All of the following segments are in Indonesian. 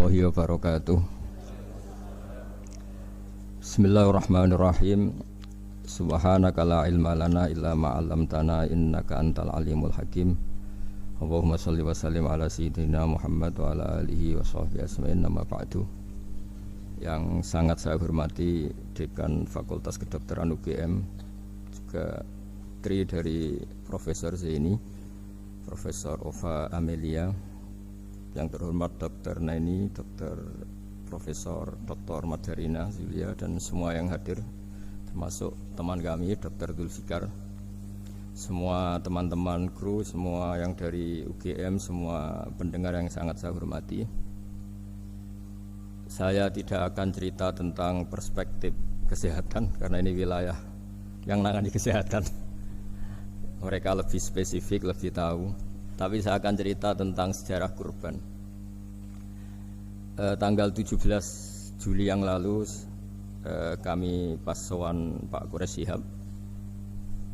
warahmatullahi wabarakatuh. Bismillahirrahmanirrahim. Subhanaka la ilma lana illa ma 'allamtana innaka antal alimul hakim. Allahumma shalli wa sallim ala sayyidina Muhammad wa ala alihi wa sahbihi ajmain. Amma ba'du. Yang sangat saya hormati Dekan Fakultas Kedokteran UGM, juga tri dari Profesor Zaini, Profesor Ova Amelia, yang terhormat Dr. Naini, Dr. Profesor Dr. Madarina Zulia, dan semua yang hadir, termasuk teman kami Dr. Zulfikar, semua teman-teman kru, semua yang dari UGM, semua pendengar yang sangat saya hormati. Saya tidak akan cerita tentang perspektif kesehatan karena ini wilayah yang menangani kesehatan. Mereka lebih spesifik, lebih tahu. Tapi saya akan cerita tentang sejarah kurban. Tanggal 17 Juli yang lalu kami pas sowan Pak Quraish Shihab.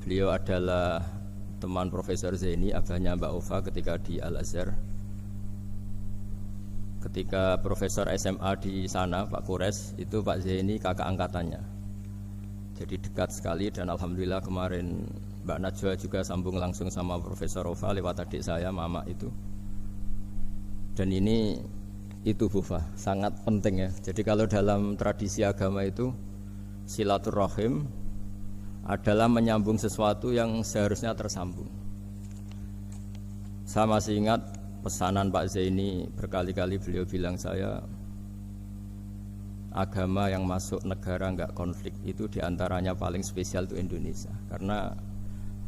Beliau adalah teman Profesor Zaini, abahnya Mbak Ova ketika di Al-Azhar. Ketika Profesor SMA di sana, Pak Quraish, itu Pak Zaini kakak angkatannya. Jadi dekat sekali, dan alhamdulillah kemarin Mbak Najwa juga sambung langsung sama Profesor Ova lewat adik saya, Mama itu. Dan ini itu Bufa, sangat penting ya. Jadi kalau dalam tradisi agama itu silaturahim adalah menyambung sesuatu yang seharusnya tersambung. Saya masih ingat pesanan Pak Zaini, berkali-kali beliau bilang saya, agama yang masuk negara enggak konflik itu diantaranya paling spesial itu Indonesia, karena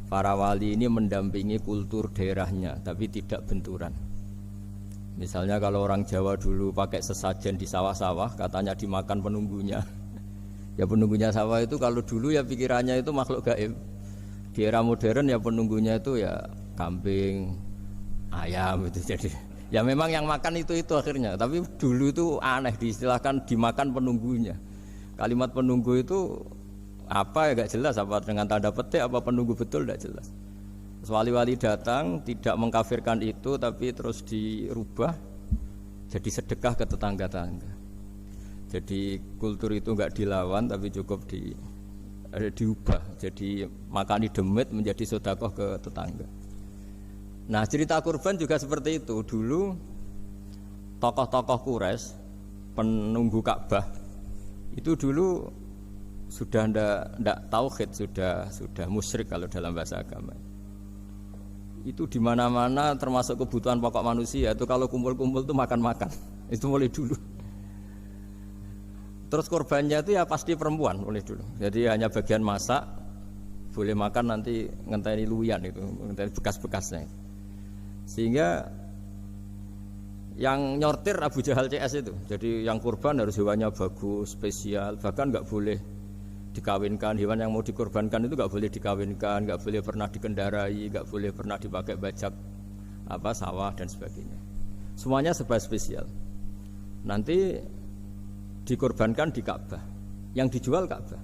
para wali ini mendampingi kultur daerahnya, tapi tidak benturan. Misalnya kalau orang Jawa dulu pakai sesajen di sawah-sawah, katanya dimakan penunggunya. Ya penunggunya sawah itu kalau dulu ya pikirannya itu makhluk gaib. Di era modern ya penunggunya itu ya kambing, ayam itu. Jadi ya memang yang makan itu akhirnya. Tapi dulu itu aneh, diistilahkan dimakan penunggunya. Kalimat penunggu itu apa ya gak jelas, apa dengan tanda petik, apa penunggu betul gak jelas. Wali-wali datang tidak mengkafirkan itu, tapi terus dirubah jadi sedekah ke tetangga-tangga. Jadi kultur itu enggak dilawan, tapi cukup diubah. Jadi makani demit menjadi sedekah ke tetangga. Nah cerita kurban juga seperti itu. Dulu tokoh-tokoh Quraisy, penunggu Ka'bah, itu dulu sudah ndak tauhid, sudah musyrik kalau dalam bahasa agama. Itu di mana-mana termasuk kebutuhan pokok manusia itu kalau kumpul-kumpul itu makan-makan. Itu mulai dulu. Terus korbannya itu ya pasti perempuan mulai dulu. Jadi hanya bagian masak, boleh makan nanti ngenteni luyan itu, ngenteni bekas-bekasnya. Sehingga yang nyortir Abu Jahal CS itu. Jadi yang kurban harus hewannya bagus, spesial, bahkan enggak boleh dikawinkan. Hewan yang mau dikorbankan itu enggak boleh dikawinkan, enggak boleh pernah dikendarai, enggak boleh pernah dipakai bajak sawah dan sebagainya. Semuanya serba spesial. Nanti dikorbankan di Ka'bah, yang dijual Ka'bah.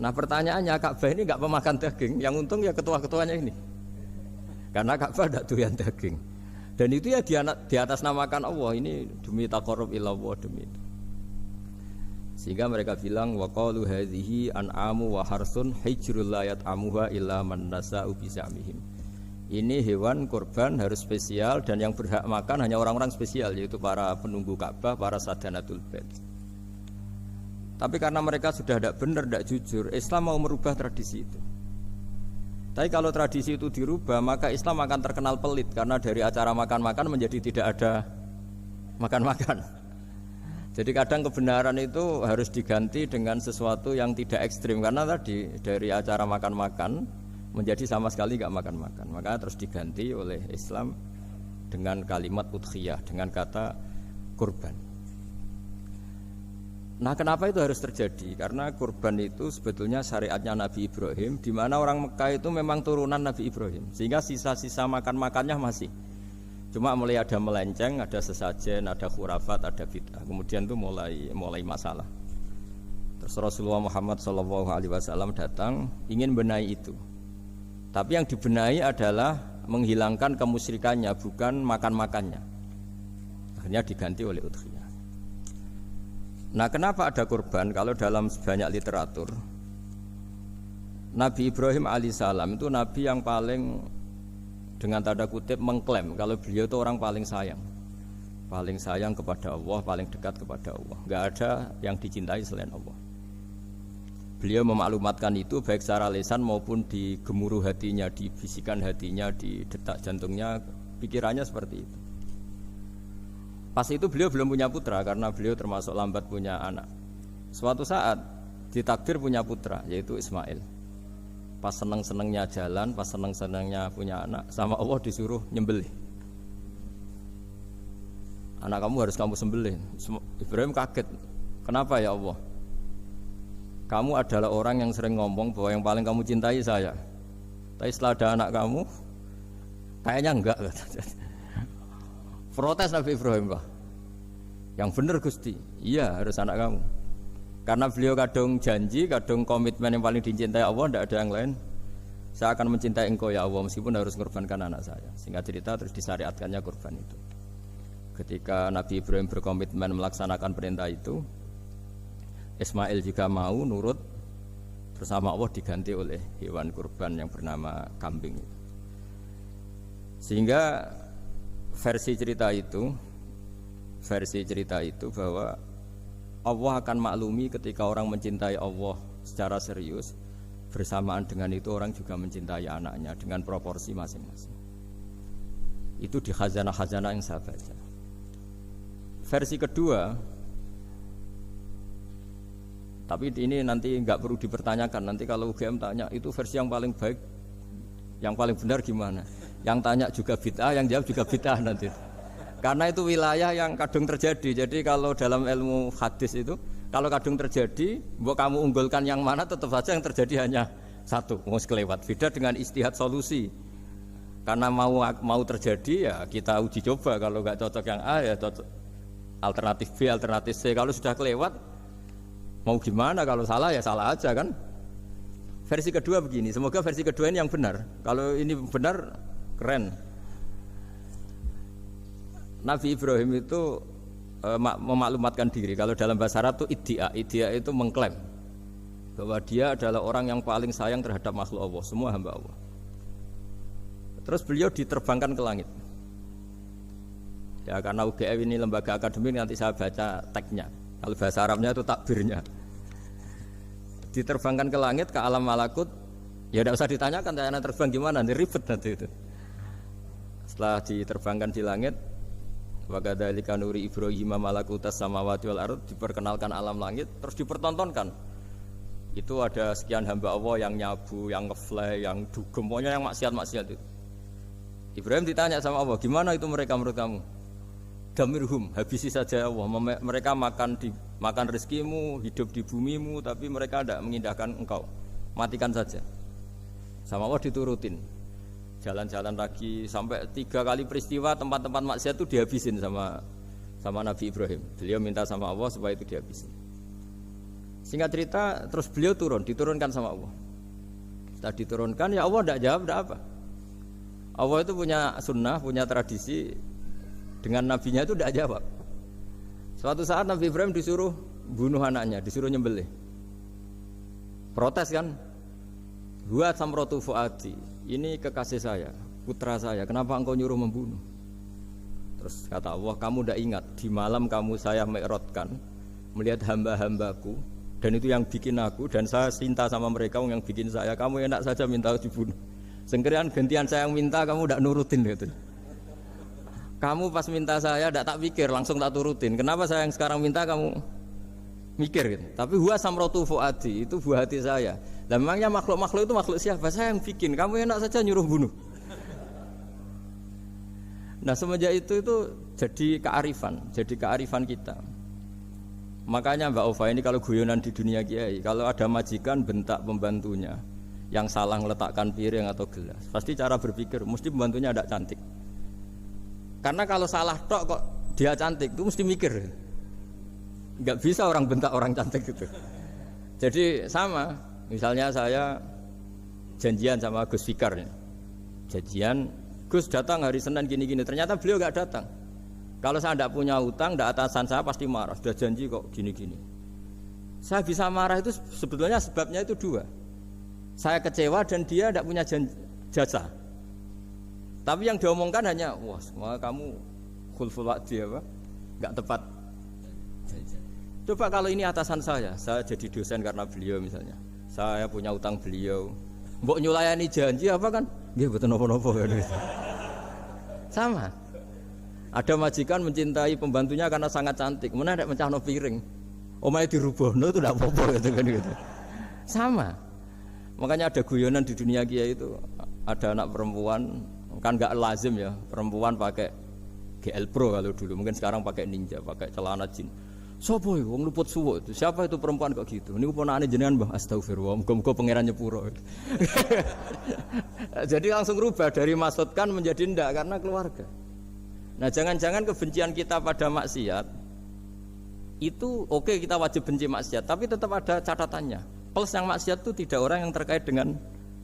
Nah pertanyaannya, Ka'bah ini enggak pemakan daging, yang untung ya ketua-ketuanya ini. Karena Ka'bah tidak doyan daging. Dan itu ya di atas namakan Allah, ini demi taqarrub ila Allah, demi itu. Sehingga mereka bilang waqalu hadhihi an'amu wa harsun hijrul la yat'amuha illa man nasa'u bisamihim. Ini hewan kurban harus spesial, dan yang berhak makan hanya orang-orang spesial, yaitu para penunggu Ka'bah, para sadanatul bait. Tapi karena mereka sudah tidak benar, tidak jujur, Islam mau merubah tradisi itu. Tapi kalau tradisi itu dirubah, maka Islam akan terkenal pelit, karena dari acara makan-makan menjadi tidak ada makan-makan. Jadi kadang kebenaran itu harus diganti dengan sesuatu yang tidak ekstrim, karena tadi dari acara makan-makan menjadi sama sekali nggak makan-makan. Maka terus diganti oleh Islam dengan kalimat udhiyah, dengan kata kurban. Nah kenapa itu harus terjadi? Karena kurban itu sebetulnya syariatnya Nabi Ibrahim, di mana orang Mekah itu memang turunan Nabi Ibrahim, sehingga sisa-sisa makan-makannya masih. Cuma mulai ada melenceng, ada sesajen, ada khurafat, ada bid'ah. Kemudian itu mulai masalah. Terus Rasulullah Muhammad SAW datang ingin benahi itu. Tapi yang dibenahi adalah menghilangkan kemusyrikannya, bukan makan-makannya. Akhirnya diganti oleh udhiyah. Nah, kenapa ada kurban? Kalau dalam banyak literatur, Nabi Ibrahim alaihissalam itu nabi yang paling dengan tanda kutip mengklaim kalau beliau itu orang paling sayang kepada Allah, paling dekat kepada Allah. Enggak ada yang dicintai selain Allah. Beliau memaklumatkan itu baik secara lisan maupun di gemuruh hatinya, di bisikan hatinya, di detak jantungnya, pikirannya seperti itu. Pas itu beliau belum punya putra karena beliau termasuk lambat punya anak. Suatu saat ditakdir punya putra yaitu Ismail. Pas seneng-senengnya jalan, pas seneng-senengnya punya anak, sama Allah disuruh nyembelih. Anak kamu harus kamu sembelih. Ibrahim kaget. Kenapa ya Allah? Kamu adalah orang yang sering ngomong bahwa yang paling kamu cintai saya. Tapi setelah ada anak kamu, kayaknya enggak. Protes Nabi Ibrahim, Pak. Yang benar Gusti, iya harus anak kamu. Karena beliau kadung janji, kadung komitmen yang paling dicintai Allah, tidak ada yang lain. Saya akan mencintai engkau ya Allah, meskipun harus mengorbankan anak saya. Sehingga cerita terus disyariatkannya kurban itu. Ketika Nabi Ibrahim berkomitmen melaksanakan perintah itu, Ismail juga mau nurut, bersama Allah diganti oleh hewan kurban yang bernama kambing. Sehingga versi cerita itu bahwa Allah akan maklumi ketika orang mencintai Allah secara serius, bersamaan dengan itu orang juga mencintai anaknya dengan proporsi masing-masing. Itu di khazanah-khazanah yang saya baca. Versi kedua, tapi ini nanti nggak perlu dipertanyakan, nanti kalau UGM tanya itu versi yang paling baik, yang paling benar gimana? Yang tanya juga bid'ah, yang jawab juga bid'ah nanti. Karena itu wilayah yang kadung terjadi. Jadi kalau dalam ilmu hadis itu, kalau kadung terjadi, mbok kamu unggulkan yang mana, tetap saja yang terjadi hanya satu, mau kelewat. Beda dengan istihad solusi. Karena mau terjadi ya kita uji coba. Kalau nggak cocok yang A ya cocok alternatif B, alternatif C. Kalau sudah kelewat, mau gimana? Kalau salah ya salah aja kan. Versi kedua begini. Semoga versi kedua ini yang benar. Kalau ini benar, keren. Nabi Ibrahim itu memaklumatkan diri. Kalau dalam bahasa Arab itu iddia itu mengklaim bahwa dia adalah orang yang paling sayang terhadap makhluk Allah, semua hamba Allah. Terus beliau diterbangkan ke langit. Ya karena UGM ini lembaga akademik, nanti saya baca teksnya. Kalau bahasa Arabnya itu takbirnya. Diterbangkan ke langit, ke alam malakut. Ya tidak usah ditanyakan tanya terbang gimana, nanti ribet nanti itu. Setelah diterbangkan di langit, wa kadzalika nuri Ibrahim malakutas samawati wal ardh, diperkenalkan alam langit, terus dipertontonkan. Itu ada sekian hamba Allah yang nyabu, yang ngefly, yang dugem, pokoknya yang maksiat-maksiat itu. Ibrahim ditanya sama Allah, gimana itu mereka menurut kamu? Damirhum, habisi saja Allah. Mereka makan rezekimu, hidup di bumimu, tapi mereka tidak mengindahkan engkau. Matikan saja. Sama Allah diturutin. Jalan-jalan lagi sampai 3 kali peristiwa tempat-tempat maksiat itu dihabisin sama Nabi Ibrahim. Beliau minta sama Allah supaya itu dihabisin. Singkat cerita, terus beliau diturunkan sama Allah. Setelah diturunkan, ya Allah tidak jawab, tidak apa. Allah itu punya sunnah, punya tradisi, dengan nabinya itu tidak jawab. Suatu saat Nabi Ibrahim disuruh bunuh anaknya, disuruh nyembelih. Protes kan? Huwa samratu fuadi, ini kekasih saya, putra saya, kenapa engkau nyuruh membunuh? Terus kata Allah, kamu tidak ingat di malam kamu saya mi'rajkan melihat hamba-hambaku, dan itu yang bikin aku, dan saya cinta sama mereka yang bikin saya, kamu enak saja minta dibunuh. Sengkerian gantian saya yang minta, kamu tidak nurutin gitu. Kamu pas minta saya tidak tak pikir, langsung tak turutin. Kenapa saya yang sekarang minta kamu mikir gitu. Tapi huwa samratu fuadi, itu buah hati saya. Lah memangnya makhluk-makhluk itu makhluk siapa? Saya yang bikin. Kamu enak saja nyuruh bunuh. Nah semenjak itu jadi kearifan kita. Makanya Mbak Ova ini kalau guyonan di dunia kiai, kalau ada majikan bentak pembantunya yang salah meletakkan piring atau gelas, pasti cara berpikir mesti pembantunya tidak cantik. Karena kalau salah tok kok dia cantik, itu mesti mikir. Enggak bisa orang bentak orang cantik gitu. Jadi sama, misalnya saya janjian sama Gus Fikar, janjian Gus datang hari Senin gini-gini, ternyata beliau enggak datang. Kalau saya tidak punya utang, tidak atasan saya pasti marah. Sudah janji kok gini-gini. Saya bisa marah itu sebetulnya sebabnya itu dua. Saya kecewa dan dia tidak punya jasa. Tapi yang diomongkan hanya, wah, semua kamu khulful wa'di apa? Enggak tepat. Coba kalau ini atasan saya jadi dosen karena beliau misalnya. Saya punya utang beliau. Mbok nyulayani janji apa kan? Nggih mboten napa-napa. Sama. Ada majikan mencintai pembantunya karena sangat cantik, kemudian ada mencahno piring. Omahe dirubahno itu tidak apa-apa gitu kan gitu. Sama. Makanya ada guyonan di dunia kiai itu, ada anak perempuan kan enggak lazim ya, perempuan pakai GL Pro kalau dulu, mungkin sekarang pakai Ninja, pakai celana jin. Sopo iku wong luput suwo itu? Siapa itu perempuan kok gitu? Niku ponakane jenengan Mbah, astagfirullah, muga-muga pangeran nyepuro. Jadi langsung rubah dari maksudkan menjadi ndak karena keluarga. Nah, jangan-jangan kebencian kita pada maksiat itu oke, kita wajib benci maksiat, tapi tetap ada catatannya. Plus yang maksiat itu tidak orang yang terkait dengan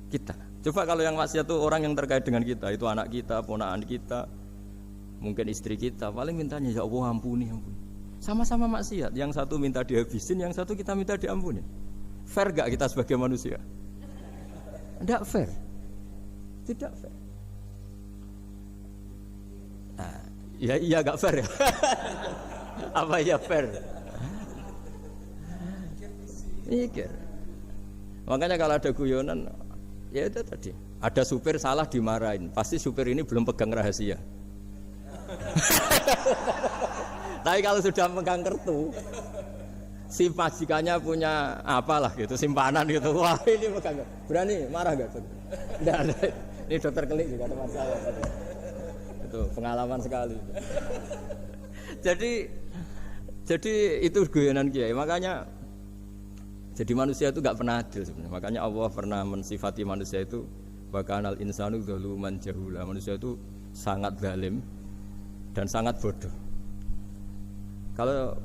kita. Coba kalau yang maksiat itu orang yang terkait dengan kita, itu anak kita, ponakan kita, mungkin istri kita, paling mintanya ya Allah ampuni, ampuni. Sama-sama maksiat, yang satu minta dihabisin, yang satu kita minta diampuni. Fair gak kita sebagai manusia? Tidak fair. Tidak fair. Nah, ya iya gak fair ya. Apa ya fair? Mikir. Makanya kalau ada guyonan, ya itu tadi. Ada supir salah dimarahin, pasti supir ini belum pegang rahasia. Tapi kalau sudah pegang kartu, si majikannya punya apalah gitu, simpanan gitu. Wah ini pegang, berani marah gak? Tidak ada. Ini dokter Kelik juga teman saya. Gitu. Itu pengalaman sekali. Jadi itu guyonan kiai. Makanya jadi manusia itu nggak pernah adil sebenarnya. Makanya Allah pernah mensifati manusia itu bakanal insanu zaluman jahula. Manusia itu sangat zalim dan sangat bodoh.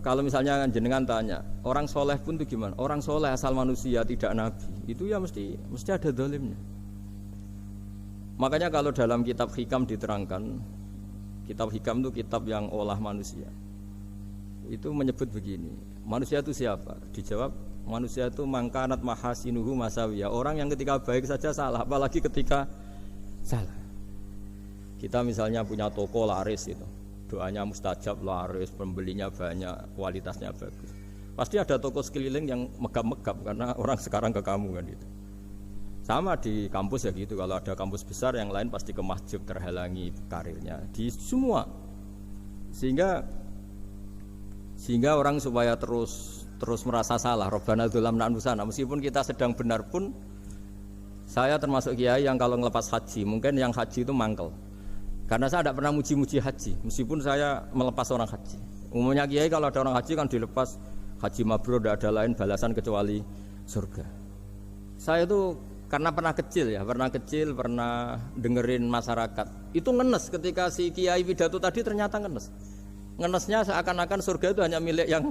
Kalau misalnya jenengan tanya orang soleh pun itu gimana? Orang soleh asal manusia tidak nabi itu ya mesti ada zalimnya. Makanya kalau dalam kitab Hikam diterangkan, kitab Hikam itu kitab yang olah manusia. Itu menyebut begini, manusia itu siapa? Dijawab, manusia itu mangkanat mahasinuhu masawiyah. Orang yang ketika baik saja salah, apalagi ketika salah. Kita misalnya punya toko laris itu, doanya mustajab, laris, pembelinya banyak, kualitasnya bagus. Pasti ada toko sekeliling yang megap-megap karena orang sekarang ke kamu kan gitu. Sama di kampus ya gitu, kalau ada kampus besar yang lain pasti ke masjid terhalangi karirnya di semua. Sehingga orang supaya terus merasa salah, Rabbana dzalamna anfusana, meskipun kita sedang benar pun. Saya termasuk kiai yang kalau ngelepas haji, mungkin yang haji itu mangkel. Karena saya tidak pernah muji-muji haji, meskipun saya melepas orang haji. Umumnya kiai kalau ada orang haji kan dilepas haji mabrur, tidak ada lain balasan kecuali surga. Saya itu karena pernah dengerin masyarakat. Itu ngenes ketika si kiai pidato tadi ternyata ngenes. Ngenesnya seakan-akan surga itu hanya milik yang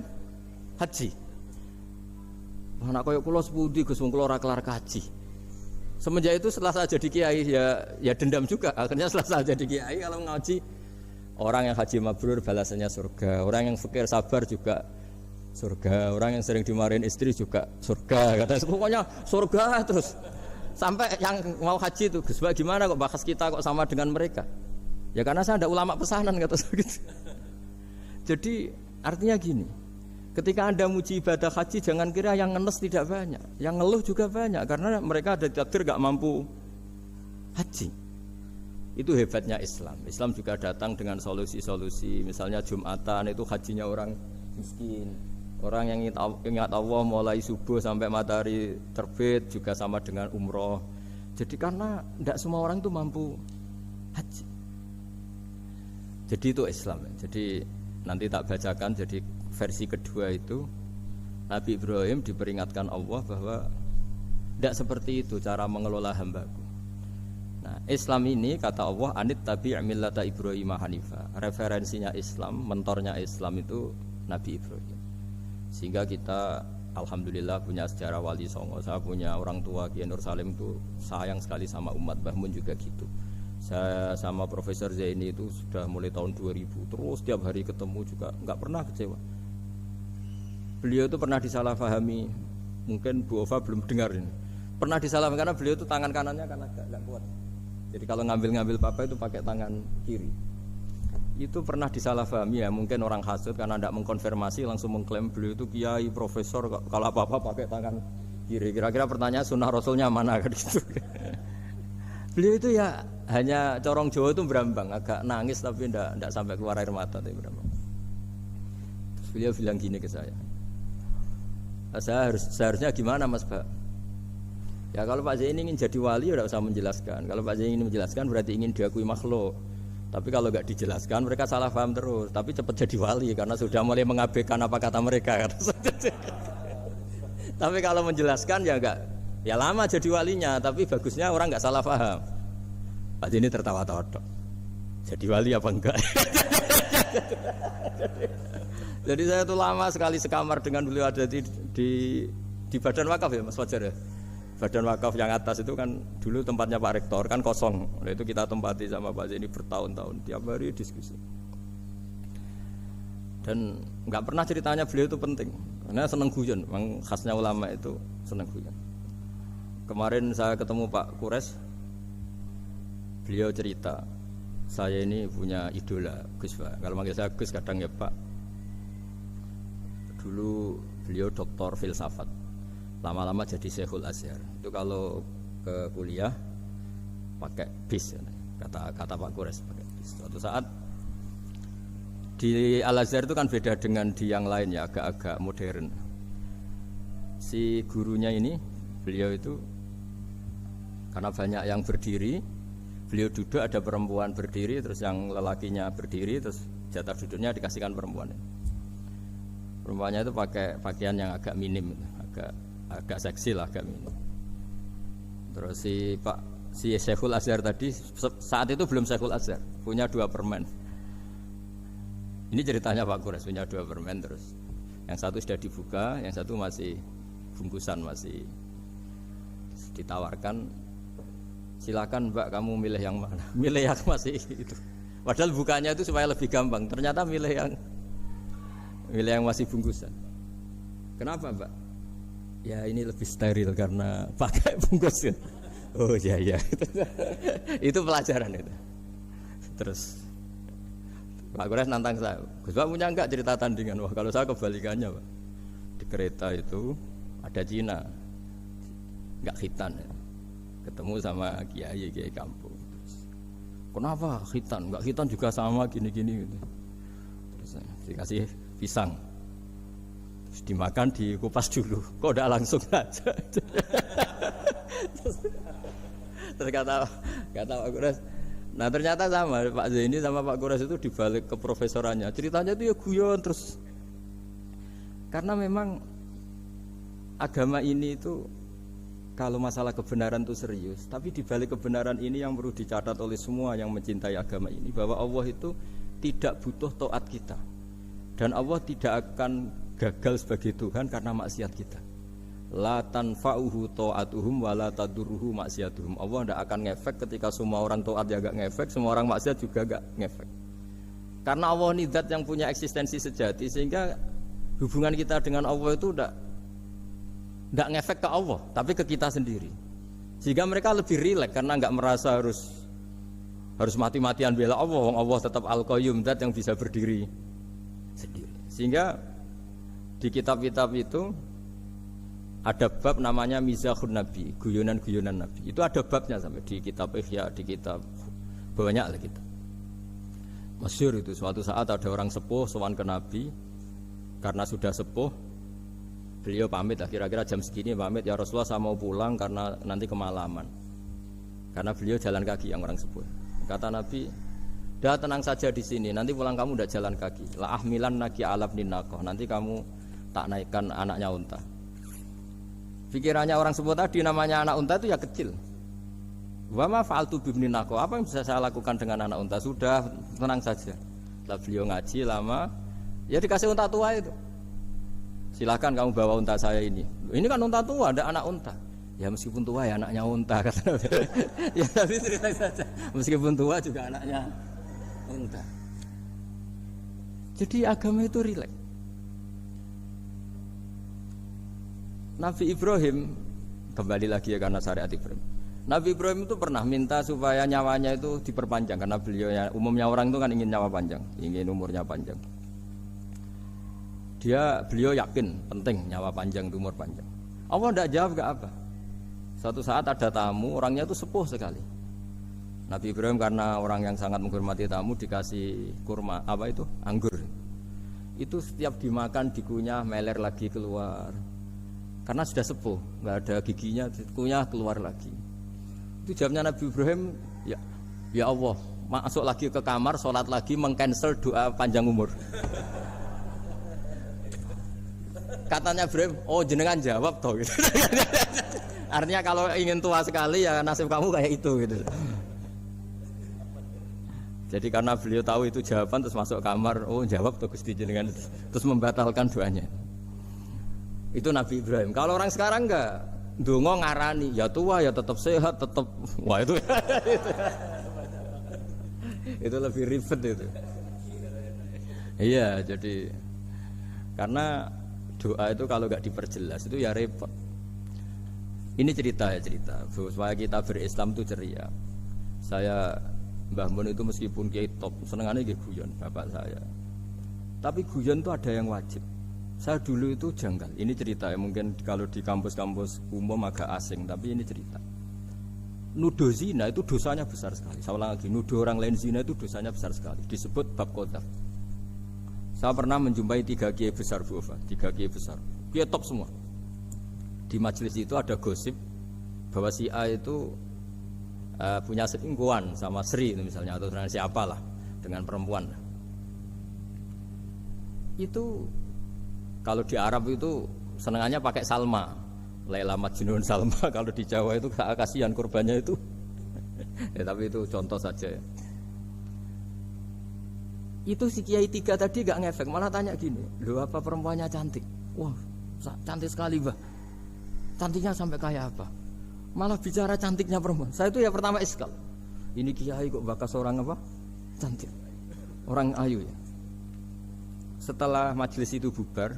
haji. Anak koyo kula sepundi Gus wong kula ora kelar kaji. Semenjak itu setelah saya jadi kiai ya dendam juga. Akhirnya setelah saya jadi kiai kalau ngaji orang yang haji mabrur balasannya surga, orang yang fakir sabar juga surga, orang yang sering dimarahin istri juga surga. Katanya pokoknya surga terus. Sampai yang mau haji itu, Gus gimana kok bahas kita kok sama dengan mereka? Ya karena saya ada ulama pesanan kata saya gitu. Jadi artinya gini, ketika Anda muji ibadah haji jangan kira yang ngenes tidak banyak, yang ngeluh juga banyak karena mereka ada takdir gak mampu haji. Itu hebatnya Islam. Islam juga datang dengan solusi-solusi, misalnya Jumatan itu hajinya orang miskin. Orang yang ingat Allah mulai subuh sampai matahari terbit juga sama dengan umroh. Jadi karena tidak semua orang itu mampu haji. Jadi itu Islam. Jadi nanti tak bacakan. Jadi versi kedua itu Nabi Ibrahim diperingatkan Allah bahwa tidak seperti itu cara mengelola hambaku. Nah, Islam ini kata Allah anit tabi' millata Ibrahim hanifa. Referensinya Islam, mentornya Islam itu Nabi Ibrahim. Sehingga kita alhamdulillah punya sejarah wali songo. Saya punya orang tua Kiai Nur Salim itu sayang sekali sama umat, Mbah Mun juga gitu. Saya sama Profesor Zaini itu sudah mulai tahun 2000, terus tiap hari ketemu juga nggak pernah kecewa. Beliau itu pernah disalahpahami, mungkin Bu Ova belum dengar ini. Pernah disalahpahami karena beliau itu tangan kanannya kan agak kuat. Jadi kalau ngambil papa itu pakai tangan kiri. Itu pernah disalahpahami ya, mungkin orang hasud karena tidak mengkonfirmasi langsung mengklaim beliau itu kiai profesor kalau apa-apa pakai tangan kiri. Kira-kira pertanyaan sunnah rasulnya mana kan gitu. Beliau itu ya hanya corong Jawa itu berambang, agak nangis tapi tidak sampai keluar air mata tapi berambang. Terus beliau bilang gini ke saya seharusnya gimana Mas Pak? Ya kalau Pak Zaini ingin jadi wali ya tidak usah menjelaskan. Kalau Pak Zaini ingin menjelaskan berarti ingin diakui makhluk. Tapi kalau nggak dijelaskan mereka salah paham terus. Tapi cepat jadi wali karena sudah mulai mengabaikan apa kata mereka. Tapi kalau menjelaskan ya enggak, ya lama jadi walinya. Tapi bagusnya orang nggak salah paham. Pak Zaini tertawa-tawa. Jadi wali apa enggak? Jadi saya tuh lama sekali sekamar dengan beliau ada di Badan Wakaf ya Mas Fajar ya. Badan Wakaf yang atas itu kan dulu tempatnya Pak Rektor kan kosong. Nah, itu kita tempati sama Pak Zaini bertahun-tahun tiap hari diskusi. Dan nggak pernah ceritanya beliau itu penting karena seneng guyon. Memang khasnya ulama itu seneng guyon. Kemarin saya ketemu Pak Kures, beliau cerita saya ini punya idola Gus Pak. Kalau manggil saya Gus kadang ya Pak. Dulu beliau doktor filsafat, lama-lama jadi Syekhul Azhar. Itu kalau ke kuliah pakai bis, kata Pak Kures pakai bis. Suatu saat di Al Azhar itu kan beda dengan di yang lain ya, agak-agak modern. Si gurunya ini, beliau itu karena banyak yang berdiri, beliau duduk ada perempuan berdiri, terus yang lelakinya berdiri, terus jatah duduknya dikasihkan perempuan. Perempuannya itu pakai pakaian yang agak minim, agak seksi lah, agak minim. Terus si Syekhul Azhar tadi saat itu belum Syekhul Azhar, punya 2 permen. Ini ceritanya Pak Kures punya 2 permen terus. Yang satu sudah dibuka, yang satu masih bungkusan masih ditawarkan. Silakan Mbak kamu milih yang mana? Milih yang masih itu. Padahal bukanya itu supaya lebih gampang. Ternyata milih yang masih bungkusan. Kenapa Mbak? Ya ini lebih steril karena pakai bungkusan. Oh iya. Itu pelajaran itu. Terus Pak Kures nantang saya, Gus Pak punya enggak cerita tandingan? Wah kalau saya kebalikannya Pak. Di kereta itu ada Cina, enggak khitan ya. Ketemu sama kiai kampung. Terus, kenapa khitan? Enggak khitan juga sama gini-gini gitu. Terus dikasih pisang. Terus dimakan dikupas dulu. Kok udah langsung aja. Terus kata Pak Kures, nah ternyata sama Pak Zaini sama Pak Kures itu dibalik ke profesorannya. Ceritanya itu ya guyon terus. Karena memang agama ini itu kalau masalah kebenaran itu serius, tapi dibalik kebenaran ini yang perlu dicatat oleh semua yang mencintai agama ini bahwa Allah itu tidak butuh taat kita. Dan Allah tidak akan gagal sebagai Tuhan karena maksiat kita. La tanfa'uhu ta'atuhum wa la tadurruhu maksiatuhum. Allah tidak akan ngefek ketika semua orang taat ya gak ngefek, semua orang maksiat juga gak ngefek. Karena Allah ini zat yang punya eksistensi sejati sehingga hubungan kita dengan Allah itu tidak ngefek ke Allah, tapi ke kita sendiri. Sehingga mereka lebih rileks karena nggak merasa harus mati-matian bela Allah. Allah tetap Al-Qayyum, zat yang bisa berdiri sendiri. Sehingga di kitab-kitab itu ada bab namanya Mizahun Nabi, guyonan-guyonan Nabi. Itu ada babnya sampai di kitab Ihya, di kitab banyak lah kita. Masyhur itu suatu saat ada orang sepuh sowan ke Nabi karena sudah sepuh. Beliau pamit lah, kira-kira jam segini pamit, ya Rasulullah saya mau pulang karena nanti kemalaman. Karena beliau jalan kaki yang orang sepuh. Kata Nabi, dah tenang saja di sini, nanti pulang kamu udah jalan kaki. La ahmilan naki alab ninakoh, nanti kamu tak naikkan anaknya unta. Pikirannya orang sepuh tadi namanya anak unta itu ya kecil. Wa ma fa'altu bibninakoh, apa yang bisa saya lakukan dengan anak unta? Sudah tenang saja. Setelah beliau ngaji lama, ya dikasih unta tua itu. Silakan kamu bawa unta saya ini. Ini kan unta tua, ada anak unta. Ya meskipun tua ya anaknya unta kata. Ya tapi cerita saja. Meskipun tua juga anaknya unta. Jadi agama itu rileks. Nabi Ibrahim, kembali lagi ya karena syariat Ibrahim. Nabi Ibrahim itu pernah minta supaya nyawanya itu diperpanjang karena beliau umumnya orang itu kan ingin nyawa panjang, ingin umurnya panjang. Beliau yakin penting nyawa panjang, umur panjang. Allah tidak jawab gak apa. Suatu saat ada tamu, orangnya itu sepuh sekali. Nabi Ibrahim karena orang yang sangat menghormati tamu dikasih kurma, anggur. Itu setiap dimakan dikunyah meler lagi keluar. Karena sudah sepuh, nggak ada giginya, dikunyah keluar lagi. Itu jawabnya Nabi Ibrahim, ya Allah, masuk lagi ke kamar, sholat lagi, mengcancel doa panjang umur. Katanya Ibrahim, oh jenengan jawab toh. Gitu. Artinya kalau ingin tua sekali ya nasib kamu kayak itu gitu. Jadi karena beliau tahu itu jawaban terus masuk kamar, oh jawab tuh Gusti jenengan, terus membatalkan doanya. Itu Nabi Ibrahim. Kalau orang sekarang enggak, ndonga ngarani, ya tua ya tetap sehat, tetap wah itu. Itu lebih ribet itu. Iya, jadi karena doa itu kalau enggak diperjelas itu ya repot. Ini cerita supaya kita berislam itu ceria. Saya Mbah Mun itu meskipun kiai top, senengannya nggih guyon bapak saya. Tapi guyon itu ada yang wajib. Saya dulu itu janggal. Ini cerita ya, mungkin kalau di kampus-kampus umum agak asing, tapi ini cerita. Nuduh zina itu dosanya besar sekali. Saya ulang lagi, nuduh orang lain zina itu dosanya besar sekali. Disebut bab qadzaf. Saya pernah menjumpai 3 kiai besar Bu Ofa, 3 kiai besar. Kiai top semua. Di majelis itu ada gosip bahwa si A itu punya selingkuhan sama Sri misalnya atau dengan siapalah, dengan perempuan. Itu kalau di Arab itu senengannya pakai Salma, Laila Majnun Salma. Kalau di Jawa itu kasihan korbannya itu. Ya, tapi itu contoh saja ya. Itu si Kiai 3 tadi gak ngefek, malah tanya gini, loh apa perempuannya cantik? Wah cantik sekali Mbah. Cantiknya sampai kayak apa? Malah bicara cantiknya perempuan. Saya itu ya pertama iskal. Ini Kiai kok bakas orang apa? Cantik. Orang ayu ya. Setelah majelis itu bubar,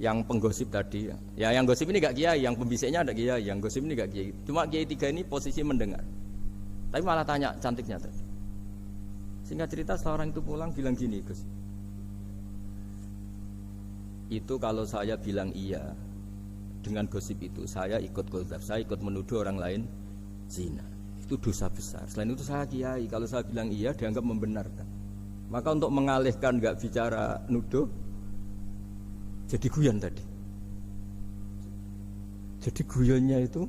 yang penggosip tadi, ya yang gosip ini gak kiai, yang pembisiknya ada kiai, yang gosip ini gak kiai. Cuma kiai 3 ini posisi mendengar. Tapi malah tanya cantiknya tadi. Singkat cerita setelah orang itu pulang bilang gini, Gus. Itu kalau saya bilang iya dengan gosip itu, saya ikut qadzaf, saya ikut menuduh orang lain zina. Itu dosa besar. Selain itu saya kiai, kalau saya bilang iya dianggap membenarkan. Maka untuk mengalihkan gak bicara nuduh, jadi guyon tadi. Jadi guyonnya itu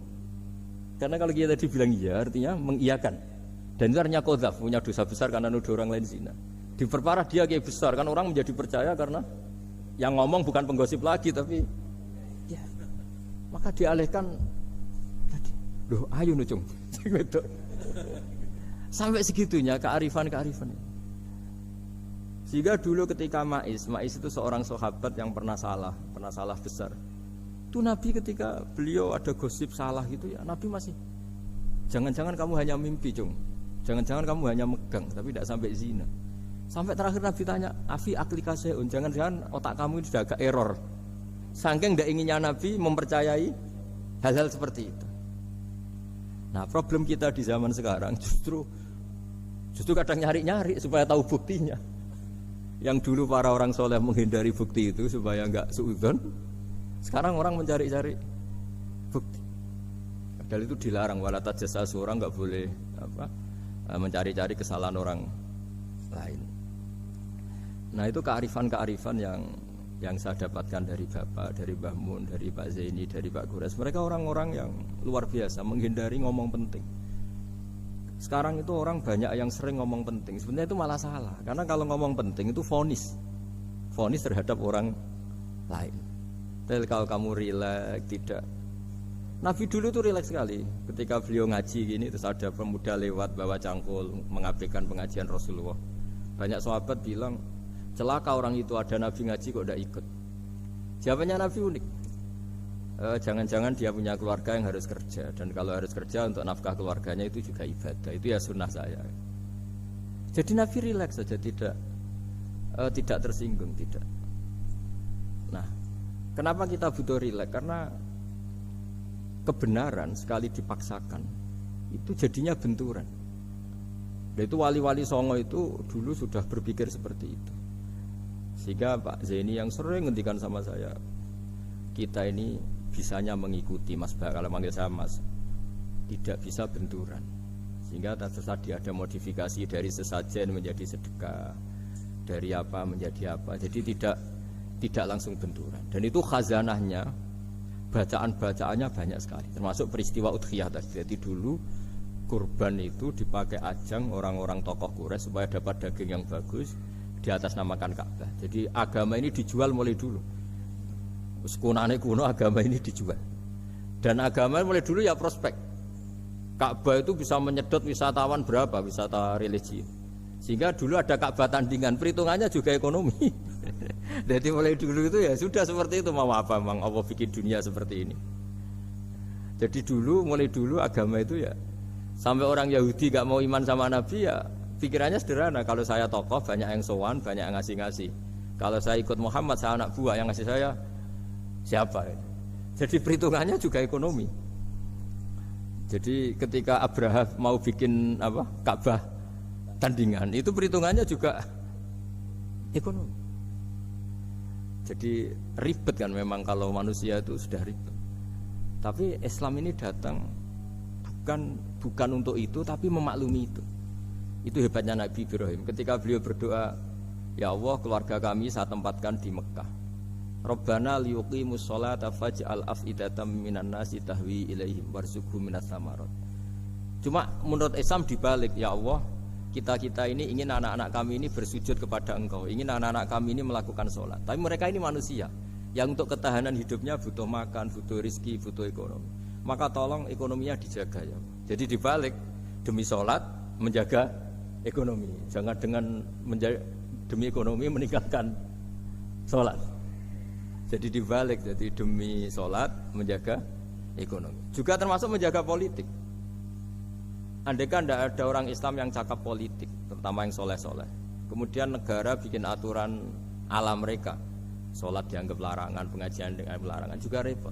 karena kalau kita tadi bilang iya artinya mengiyakan. Dan itu artinya qadzaf, punya dosa besar karena nuduh orang lain zina. Diperparah dia kayak besar kan orang menjadi percaya karena yang ngomong bukan penggosip lagi tapi ya. Maka dialihkan tadi. Loh, ayo nucung. Sampai segitunya kearifan. Sehingga dulu ketika Ma'is itu seorang sahabat yang pernah salah besar. Itu Nabi ketika beliau ada gosip salah gitu ya, Nabi masih jangan-jangan kamu hanya mimpi, Cung. Jangan-jangan kamu hanya megang tapi tidak sampai zina. Sampai terakhir Nabi tanya, "Afi aklika syai'un?" Jangan-jangan otak kamu itu sudah agak error. Saking tidak inginnya Nabi mempercayai hal-hal seperti itu. Nah, problem kita di zaman sekarang justru kadang nyari-nyari supaya tahu buktinya. Yang dulu para orang soleh menghindari bukti itu supaya enggak suudzon, sekarang orang mencari-cari bukti. Padahal itu dilarang, wala tajassasu, orang enggak boleh mencari-cari kesalahan orang lain. Nah, itu kearifan yang saya dapatkan dari Bapak, dari Mbah Mun, dari Pak Zaini, dari Pak Gores. Mereka orang-orang yang luar biasa menghindari ngomong penting. Sekarang itu orang banyak yang sering ngomong penting. Sebenarnya itu malah salah. Karena kalau ngomong penting itu vonis terhadap orang lain. Tapi kalau kamu rileks, tidak. Nabi dulu itu rileks sekali. Ketika beliau ngaji gini, terus ada pemuda lewat bawa cangkul mengabaikan pengajian Rasulullah. Banyak sahabat bilang, celaka orang itu ada Nabi ngaji kok tidak ikut. Jawabannya Nabi unik. jangan-jangan dia punya keluarga yang harus kerja, dan kalau harus kerja untuk nafkah keluarganya itu juga ibadah, itu ya sunnah saya. Jadi Nabi rileks saja, tidak tersinggung, tidak. Nah, kenapa kita butuh rileks? Karena kebenaran sekali dipaksakan itu jadinya benturan. Dan itu wali-wali Songo itu dulu sudah berpikir seperti itu. Sehingga Pak Zaini yang sering ngendikan sama saya, kita ini bisanya mengikuti Mas Bah, kalau manggil saya Mas, tidak bisa benturan. Sehingga tadi ada modifikasi dari sesajen menjadi sedekah, dari apa menjadi apa. Jadi tidak langsung benturan. Dan itu khazanahnya, bacaan-bacaannya banyak sekali. Termasuk peristiwa Udhiyah tadi. Jadi dulu kurban itu dipakai ajang orang-orang tokoh Quraisy supaya dapat daging yang bagus, di atas namakan Ka'bah. Jadi agama ini dijual mulai dulu. Sekunane kuno agama ini dijual. Dan agama mulai dulu ya prospek. Ka'bah itu bisa menyedot wisatawan berapa, wisata religi. Sehingga dulu ada Ka'bah tandingan, perhitungannya juga ekonomi. Jadi mulai dulu itu ya sudah seperti itu, mau apa Mang Allah bikin dunia seperti ini. Jadi dulu, mulai dulu agama itu ya, sampai orang Yahudi gak mau iman sama Nabi ya pikirannya sederhana, kalau saya tokoh banyak yang sowan, banyak yang ngasih-ngasih. Kalau saya ikut Muhammad, saya anak buah, yang ngasih saya siapa? Jadi perhitungannya juga ekonomi. Jadi ketika Abraham mau bikin Ka'bah tandingan, itu perhitungannya juga ekonomi. Jadi ribet kan memang kalau manusia itu sudah ribet. Tapi Islam ini datang bukan untuk itu, tapi memaklumi itu. Itu hebatnya Nabi Ibrahim. Ketika beliau berdoa, ya Allah, keluarga kami saya tempatkan di Mekah. Rabbana liyuqimus sholata faj'al af'idatam minan nasi tahwi ilaihim warzuqhum minas samarat. Cuma menurut Islam dibalik, ya Allah, kita ini ingin anak-anak kami ini bersujud kepada Engkau, ingin anak-anak kami ini melakukan sholat. Tapi mereka ini manusia yang untuk ketahanan hidupnya butuh makan, butuh rizki, butuh ekonomi. Maka tolong ekonominya dijaga ya. Jadi dibalik, demi sholat menjaga ekonomi. Jangan dengan demi ekonomi meninggalkan sholat. Jadi dibalik, jadi demi sholat menjaga ekonomi. Juga termasuk menjaga politik. Andaikan tidak ada orang Islam yang cakap politik, terutama yang soleh-soleh, kemudian negara bikin aturan ala mereka, sholat dianggap larangan, pengajian dengan larangan, juga repot.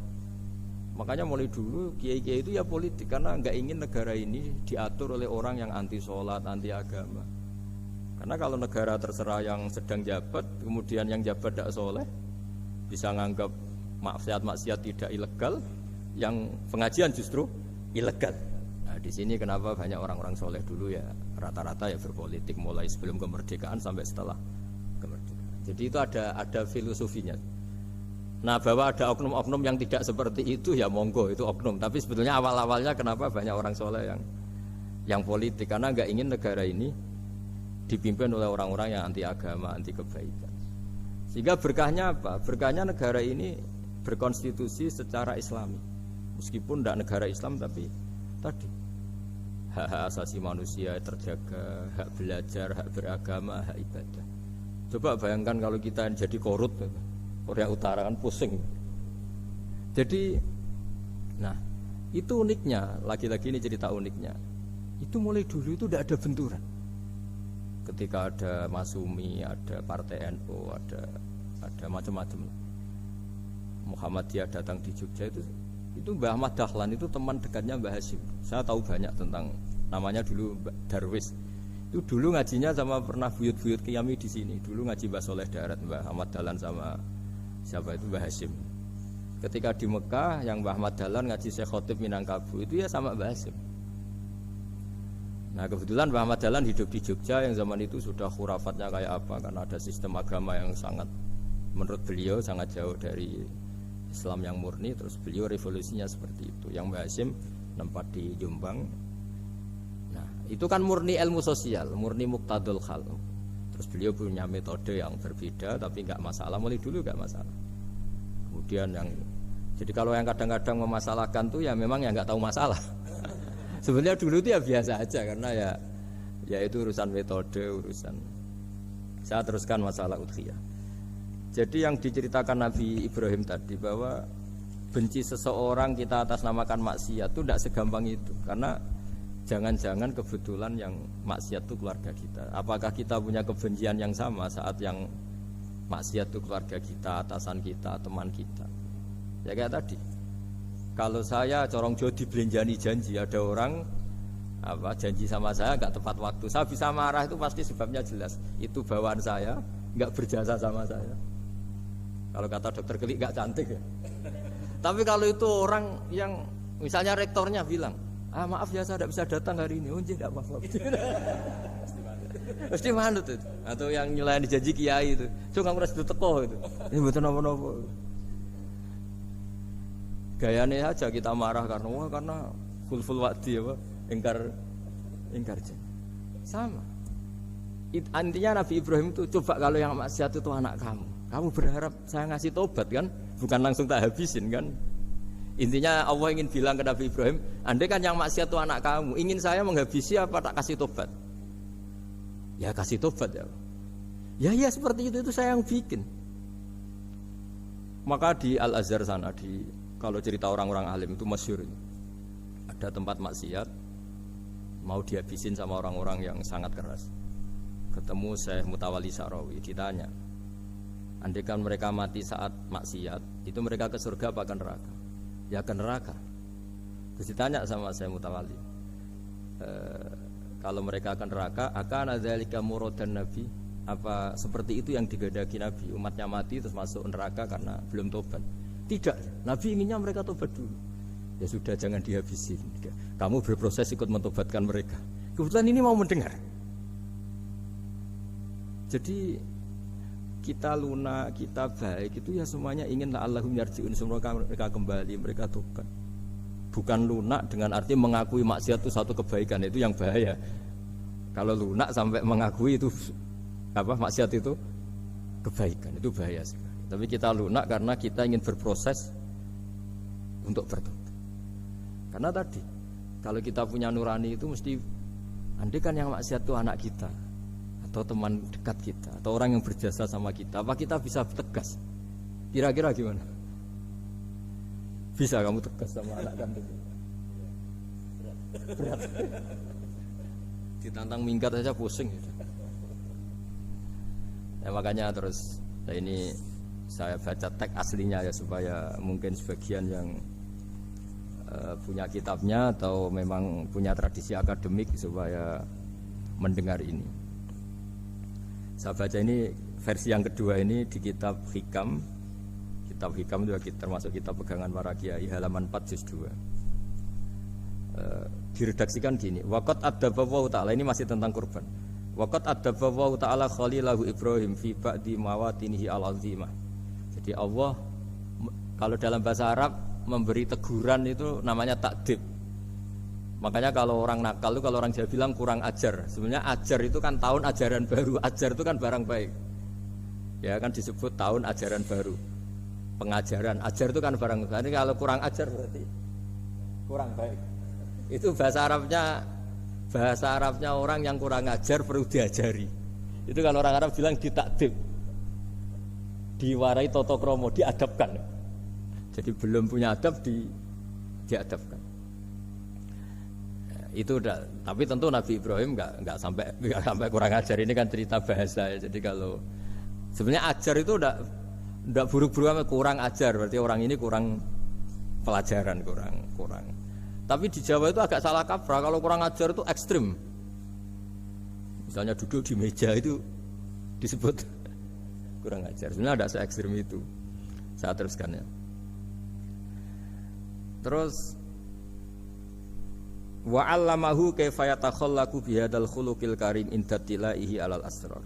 Makanya mulai dulu kiai-kiai itu ya politik, karena nggak ingin negara ini diatur oleh orang yang anti sholat, anti agama. Karena kalau negara terserah yang sedang jabat, kemudian yang jabat tidak soleh, bisa nganggap maksiat-maksiat tidak ilegal, yang pengajian justru ilegal. Nah, di sini kenapa banyak orang-orang soleh dulu ya rata-rata ya berpolitik mulai sebelum kemerdekaan sampai setelah kemerdekaan. Jadi itu ada filosofinya. Nah, bahwa ada oknum-oknum yang tidak seperti itu ya monggo, itu oknum. Tapi sebetulnya awal-awalnya kenapa banyak orang soleh yang politik, karena nggak ingin negara ini dipimpin oleh orang-orang yang anti agama, anti kebaikan. Sehingga berkahnya apa? Berkahnya negara ini berkonstitusi secara Islami. Meskipun tidak negara Islam, tapi tadi hak-hak asasi manusia terjaga, hak belajar, hak beragama, hak ibadah. Coba bayangkan kalau kita jadi korut, Korea Utara kan pusing. Jadi, nah itu uniknya, lagi-lagi ini cerita uniknya. Itu mulai dulu itu tidak ada benturan. Ketika ada Masumi, ada Partai NU, ada macam-macam. Muhammadiyah datang di Jogja itu Mbah Ahmad Dahlan itu teman dekatnya Mbah Hasyim. Saya tahu banyak tentang, namanya dulu Darwis. Itu dulu ngajinya sama pernah buyut-buyut Qiyami di sini. Dulu ngaji Mbah Soleh Darat, Mbah Ahmad Dahlan sama siapa itu Mbah Hasyim. Ketika di Mekah yang Mbah Ahmad Dahlan ngaji Syekh Khotib Minangkabau itu ya sama Mbah Hasyim. Nah kebetulan Mbah Ahmad Dahlan hidup di Jogja yang zaman itu sudah khurafatnya kayak apa, karena ada sistem agama yang sangat, menurut beliau sangat jauh dari Islam yang murni. Terus beliau revolusinya seperti itu. Yang Mbah Hasyim tempat di Jombang. Nah itu kan murni ilmu sosial, murni muqtadul khal. Terus beliau punya metode yang berbeda, tapi nggak masalah, mulai dulu nggak masalah. Kemudian jadi kalau yang kadang-kadang memasalahkan tuh ya memang yang nggak tahu masalah. Sebenarnya dulu itu ya biasa aja, karena ya itu urusan metode, urusan. Saya teruskan masalah udhiyah. Jadi yang diceritakan Nabi Ibrahim tadi, bahwa benci seseorang kita atas namakan maksiat itu tidak segampang itu. Karena jangan-jangan kebetulan yang maksiat itu keluarga kita. Apakah kita punya kebencian yang sama saat yang maksiat itu keluarga kita, atasan kita, teman kita? Ya kayak tadi. Kalau saya corong Jawa dibelenjani janji, ada orang janji sama saya nggak tepat waktu, saya bisa marah, itu pasti sebabnya jelas. Itu bawaan saya nggak berjasa sama saya. Kalau kata dokter Kelik nggak cantik ya. Tapi kalau itu orang yang misalnya rektornya bilang, maaf ya saya tidak bisa datang hari ini, tidak apa-apa. Mesti manut itu. Atau yang nyelain janji kiai itu, nggak ngeres itu teko itu. Ini betul apa-apa. Gayanya aja kita marah karena full wadi apa, ingkar janji. Sama. Intinya Nabi Ibrahim itu coba kalau yang maksiat itu anak kamu berharap saya ngasih tobat kan, bukan langsung tak habisin kan. Intinya Allah ingin bilang ke Nabi Ibrahim, andai kan yang maksiat itu anak kamu, ingin saya menghabisi apa tak kasih tobat? Ya kasih tobat ya. Ya seperti itu saya yang bikin. Maka di Al-Azhar sana, kalau cerita orang-orang alim itu masyhur, ada tempat maksiat mau dihabisin sama orang-orang yang sangat keras. Ketemu Syekh Mutawalli Sa'rawi, ditanya, andai kan mereka mati saat maksiat, itu mereka ke surga apa ke neraka? Ya ke neraka. Terus ditanya sama Syekh Mutawalli, kalau mereka ke neraka, akan adzalika muradan Nabi? Apa seperti itu yang digandaki Nabi, umatnya mati terus masuk neraka karena belum tobat? Tidak, Nabi inginnya mereka tobat dulu. Ya sudah, jangan dihabisin. Kamu berproses ikut mentobatkan mereka. Kebetulan ini mau mendengar. Jadi kita lunak, kita baik itu ya semuanya ingin la'allahum yarji'un, semoga mereka kembali, mereka tobat. Bukan lunak dengan arti mengakui maksiat itu satu kebaikan, itu yang bahaya. Kalau lunak sampai mengakui itu maksiat itu kebaikan, itu bahaya sekali. Tapi kita lunak karena kita ingin berproses untuk bertobat. Karena tadi, kalau kita punya nurani itu mesti, andai kan yang maksiat itu anak kita, atau teman dekat kita, atau orang yang berjasa sama kita, apa kita bisa tegas? Kira-kira gimana? Bisa kamu tegas sama anak kamu? Berat. Ditantang minggat saja pusing. Ya makanya terus, ini saya baca teks aslinya ya supaya mungkin sebagian yang punya kitabnya atau memang punya tradisi akademik supaya mendengar ini. Saya baca ini versi yang kedua ini di kitab Hikam. Kitab Hikam itu termasuk kitab pegangan para kiai, halaman 4 juz 2. Diredaksikan gini, waqat adzabahu ta'ala, ini masih tentang kurban. Waqat adzabahu ta'ala khalilahu Ibrahim fi ba'di mawatinihi al-azimah. Jadi Allah kalau dalam bahasa Arab memberi teguran itu namanya takdib. Makanya kalau orang nakal itu, kalau orang Jawa bilang kurang ajar. Sebenarnya ajar itu kan tahun ajaran baru. Ajar itu kan barang baik. Ya kan disebut tahun ajaran baru. Pengajaran, ajar itu kan barang baik. Ini kalau kurang ajar berarti kurang baik. Itu bahasa Arabnya orang yang kurang ajar perlu diajari. Itu kalau orang Arab bilang ditakdib. Diwarai toto kromo, diadabkan. Jadi belum punya adab diadabkan. Itu udah, tapi tentu Nabi Ibrahim nggak sampai kurang ajar. Ini kan cerita bahasa ya. Jadi kalau sebenarnya ajar itu udah buruk-buruk, kurang ajar berarti orang ini kurang pelajaran, kurang. Tapi di Jawa itu agak salah kaprah. Kalau kurang ajar itu ekstrim. Misalnya duduk di meja itu disebut kurang ajar. Sebenarnya ada se-ekstrim itu. Saya teruskan ya. Terus wa 'allamahu kaifa yatakhallaqu bihadzal khuluqil karim inda tilaihi alal asrar.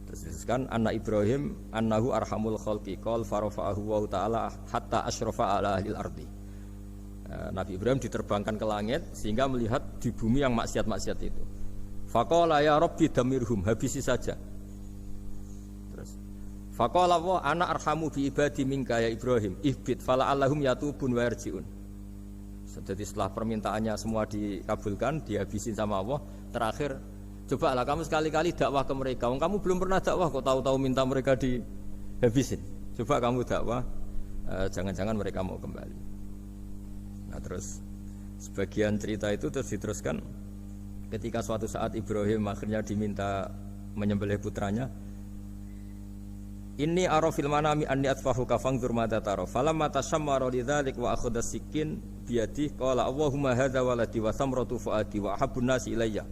Terus kan anak Ibrahim annahu arhamul khalqi qal farafa'ahu wa ta'ala hatta asyrafa ala ahlil ardi. Nabi Ibrahim diterbangkan ke langit sehingga melihat di bumi yang maksiat-maksiat itu. Faqala ya rabbi damirhum, habisi saja. Terus faqala wa ana arhamu bi ibadi minka ya Ibrahim ihbit fala allahum yatubun wa yarjiun. Jadi setelah permintaannya semua dikabulkan, dihabisin sama Allah, terakhir cobalah kamu sekali-kali dakwah ke mereka. Kamu belum pernah dakwah kok tahu-tahu minta mereka dihabisin. Coba kamu dakwah jangan-jangan mereka mau kembali. Nah terus sebagian cerita itu terus diteruskan ketika suatu saat Ibrahim akhirnya diminta menyembelih putranya. Inni ara fil manami anni atfahuka fangzur madza tara. Falamma tashammara lidzalik wa akhadha sikin biyadihi qala Allahumma hadza waladi wa samratu fuadi wa ahabbun nasi ilayya.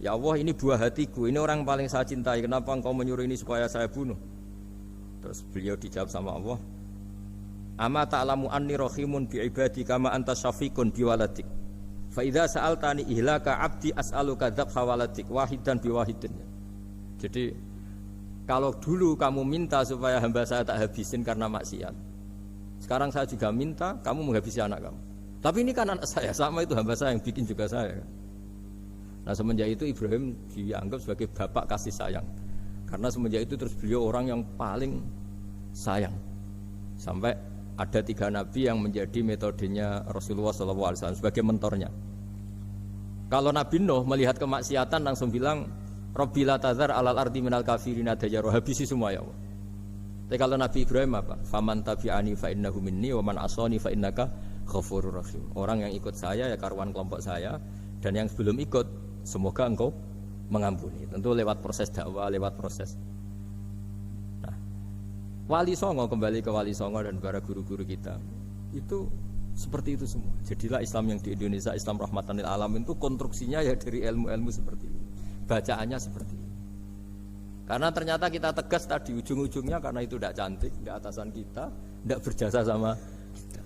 Ya Allah, ini buah hatiku, ini orang paling saya cintai. Kenapa engkau menyuruh ini supaya saya bunuh? Terus beliau dijawab sama Allah, ama ta'lamu anni rahimun bi ibadi kama anta syafiqun bi waladik. Fa idza sa'altani ihlaka 'abdi as'aluka dzabha waladik wahidan bi wahidin. Jadi kalau dulu kamu minta supaya hamba saya tak habisin karena maksiat, sekarang saya juga minta kamu menghabisi anak kamu. Tapi ini kan anak saya, sama itu hamba saya yang bikin juga saya. Nah semenjak itu Ibrahim dianggap sebagai bapak kasih sayang. Karena semenjak itu terus beliau orang yang paling sayang. Sampai ada 3 nabi yang menjadi metodenya Rasulullah SAW sebagai mentornya. Kalau Nabi Nuh melihat kemaksiatan langsung bilang, Rabbi la tazar alal ardi minal kafirina dajjaro, habisi semua ya Allah. Tapi kalau Nabi Ibrahim apa? Faman tabi'ani fa innahu minni wa man asani fa innaka ghafurur rahim. Orang yang ikut saya ya karuan kelompok saya, dan yang sebelum ikut semoga engkau mengampuni. Tentu lewat proses dakwah, lewat proses. Nah, Wali Songo, kembali ke Wali Songo dan para guru-guru kita, itu seperti itu semua. Jadilah Islam yang di Indonesia, Islam rahmatan lil alamin, itu konstruksinya ya dari ilmu-ilmu seperti itu. Bacaannya seperti itu. Karena ternyata kita tegas tadi ujung-ujungnya karena itu tidak cantik, tidak atasan kita, tidak berjasa sama kita.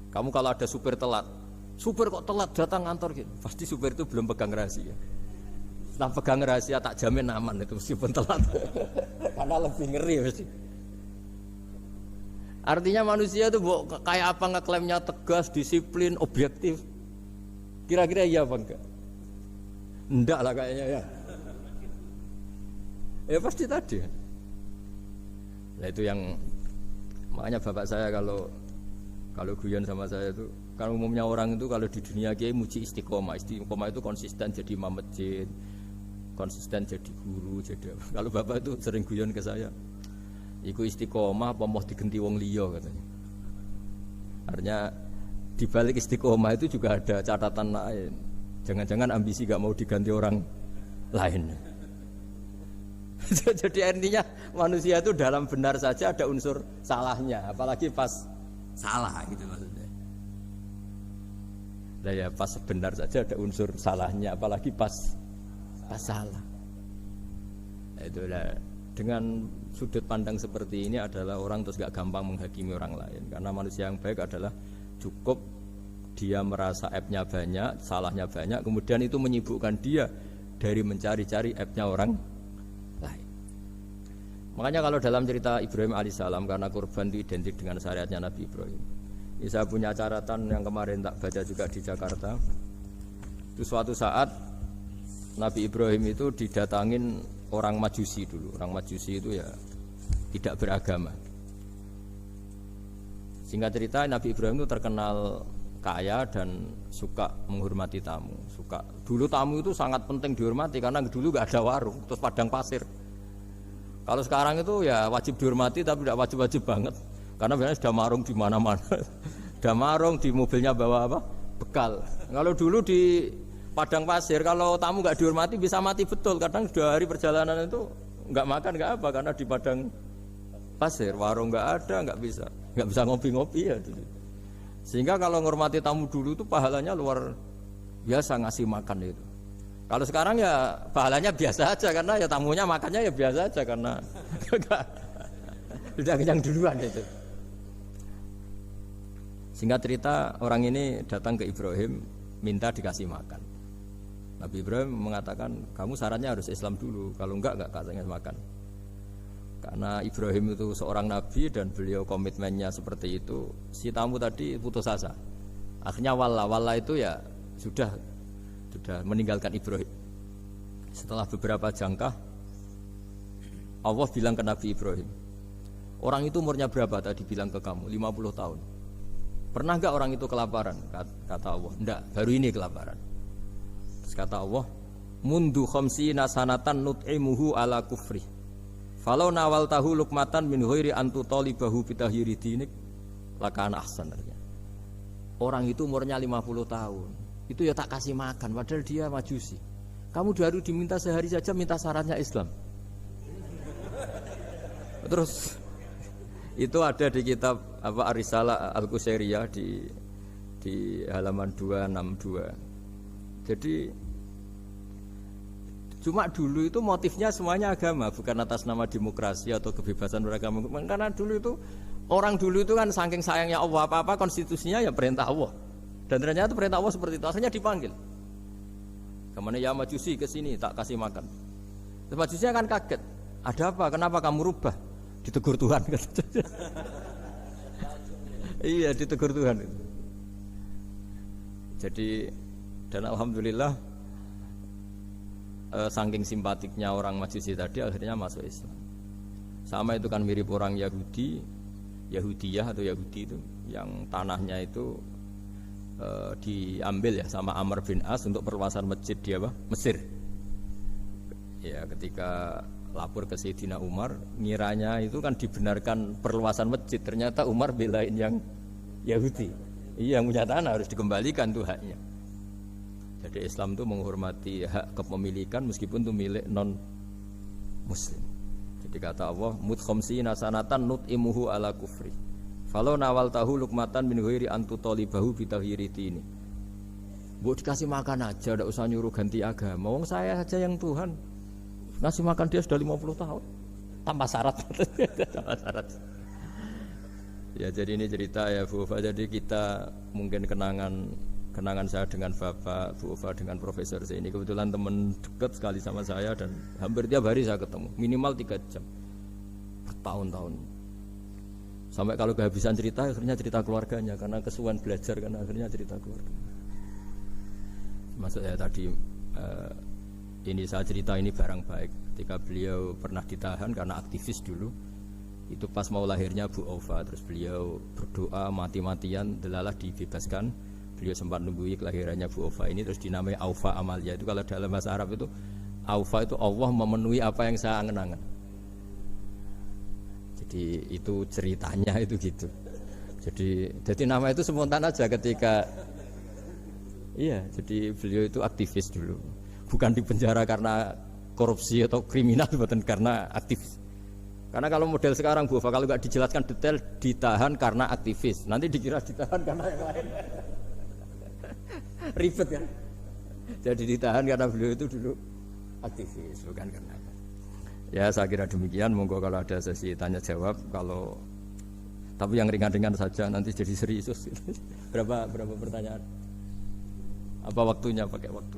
Kamu kalau ada supir telat, supir kok telat datang kantor gitu, pasti supir itu belum pegang rahasia. Setelah pegang rahasia tak jamin aman itu meskipun telat. Karena lebih ngeri mesti. Artinya manusia itu kayak apa ngeklaimnya tegas, disiplin, objektif. Kira-kira iya apa enggak? Enggak lah kayaknya ya. Ya pasti tadi. Nah itu yang makanya bapak saya kalau guyon sama saya itu, kan umumnya orang itu kalau di dunia kiai muji istiqomah. Istiqomah itu konsisten jadi imam masjid, konsisten jadi guru, jadi kalau bapak itu sering guyon ke saya, iku istiqomah apa mau digenti wong liya katanya. Artinya di balik istiqomah itu juga ada catatan lain. Jangan-jangan ambisi gak mau diganti orang lain. Jadi artinya manusia itu dalam benar saja ada unsur salahnya, apalagi pas salah gitu maksudnya. Nah ya pas benar saja ada unsur salahnya, apalagi pas salah. Nah, itulah dengan sudut pandang seperti ini adalah orang terus gak gampang menghakimi orang lain. Karena manusia yang baik adalah cukup dia merasa aibnya banyak, salahnya banyak, kemudian itu menyibukkan dia dari mencari-cari aibnya orang lain. Makanya kalau dalam cerita Ibrahim alaihissalam, karena kurban itu identik dengan syariatnya Nabi Ibrahim. Ini saya punya catatan yang kemarin tak baca juga di Jakarta. Itu suatu saat Nabi Ibrahim itu didatangin orang Majusi dulu. Orang Majusi itu ya tidak beragama. Singkat cerita Nabi Ibrahim itu terkenal kaya dan suka menghormati tamu. Dulu tamu itu sangat penting dihormati karena dulu gak ada warung, terus padang pasir. Kalau sekarang itu ya wajib dihormati tapi tidak wajib-wajib banget. Karena biasanya sudah marung di mana-mana. Sudah marung di mobilnya bawa apa? Bekal. Kalau dulu di padang pasir kalau tamu gak dihormati bisa mati betul. Kadang sudah hari perjalanan itu gak makan gak apa karena di padang pasir warung gak ada, gak bisa ngopi-ngopi ya dulu. Sehingga kalau menghormati tamu dulu itu pahalanya luar biasa ngasih makan itu. Kalau sekarang ya pahalanya biasa aja karena ya tamunya makannya ya biasa aja karena sudah kenyang duluan itu. Singkat cerita orang ini datang ke Ibrahim minta dikasih makan. Nabi Ibrahim mengatakan kamu syaratnya harus Islam dulu, kalau enggak kasih makan. Karena Ibrahim itu seorang nabi dan beliau komitmennya seperti itu, si tamu tadi putus asa. Akhirnya wala itu ya sudah meninggalkan Ibrahim. Setelah beberapa jangkah Allah bilang ke Nabi Ibrahim, orang itu umurnya berapa tadi bilang ke kamu? 50 tahun. Pernah enggak orang itu kelaparan? Kata Allah, enggak, baru ini kelaparan. Terus kata Allah, mundu khamsina sanatan nut'imuhu ala kufri Falau nawal tahu lukmatan min ghairi antu talibahu bitahiri dinik lakana ahsan. Orang itu umurnya 50 tahun. Itu ya tak kasih makan padahal dia majusi. Kamu baru diminta sehari saja minta syaratnya Islam. Terus itu ada di kitab apa Ar-Risalah Al-Qusairiyah di halaman 262. Jadi cuma dulu itu motifnya semuanya agama, bukan atas nama demokrasi atau kebebasan beragama. Karena dulu itu orang dulu itu kan saking sayangnya Allah, apa-apa konstitusinya ya perintah Allah. Dan ternyata perintah Allah seperti itu. Akhirnya dipanggil. Kemana ya majusi ke sini tak kasih makan. Terus majusinya kan kaget. Ada apa? Kenapa kamu rubah? Ditegur Tuhan. Iya, ditegur Tuhan. Jadi dan alhamdulillah saking simpatiknya orang majusi tadi akhirnya masuk Islam. Sama itu kan mirip orang Yahudiyah atau Yahudi itu yang tanahnya itu diambil ya sama Amr bin As untuk perluasan masjid di Mesir. Ya ketika lapor ke Sayyidina Umar, ngiranya itu kan dibenarkan perluasan masjid, ternyata Umar belain yang Yahudi. Iya, yang punya tanah harus dikembalikan tuh haknya. Jadi Islam itu menghormati hak kepemilikan meskipun itu milik non muslim. Jadi kata Allah, mut khamsina sanatan nut'imuhu ala kufri. Falau nawal tahu lukmatan min ghairi antu talibahu bitahiri ini. Bu dikasih makan aja, tidak usah nyuruh ganti agama. Wong saya saja yang Tuhan ngasih makan dia sudah 50 tahun tanpa syarat. Tanpa syarat. Ya jadi ini cerita ya Bu Ufa. Jadi kita mungkin kenangan saya dengan Bapak, Bu Ufa dengan Profesor saya ini kebetulan teman dekat sekali sama saya dan hampir tiap hari saya ketemu minimal 3 jam bertahun-tahun. Sampai kalau kehabisan cerita akhirnya cerita keluarganya karena kesuwan belajar kan akhirnya cerita keluarga. Maksud saya tadi ini saya cerita ini barang baik ketika beliau pernah ditahan karena aktivis dulu. Itu pas mau lahirnya Bu Aufa, terus beliau berdoa mati-matian delalah dibebaskan. Beliau sempat nunggu kelahirannya Bu Aufa ini terus dinamai Aufa Amalia. Itu kalau dalam bahasa Arab itu Aufa itu Allah memenuhi apa yang saya angen-angen. Jadi itu ceritanya itu gitu. Jadi nama itu spontan aja ketika iya, jadi beliau itu aktivis dulu. Bukan di penjara karena korupsi atau kriminal, bukan karena aktivis. Karena kalau model sekarang Bu Ufa kalau nggak dijelaskan detail ditahan karena aktivis, nanti dikira ditahan karena yang lain. Ribet kan? Jadi ditahan karena beliau itu dulu aktivis, bukan karena apa. Ya saya kira demikian. Monggo kalau ada sesi tanya jawab, kalau tapi yang ringan-ringan saja nanti jadi serius. Berapa pertanyaan? Apa waktunya pakai waktu?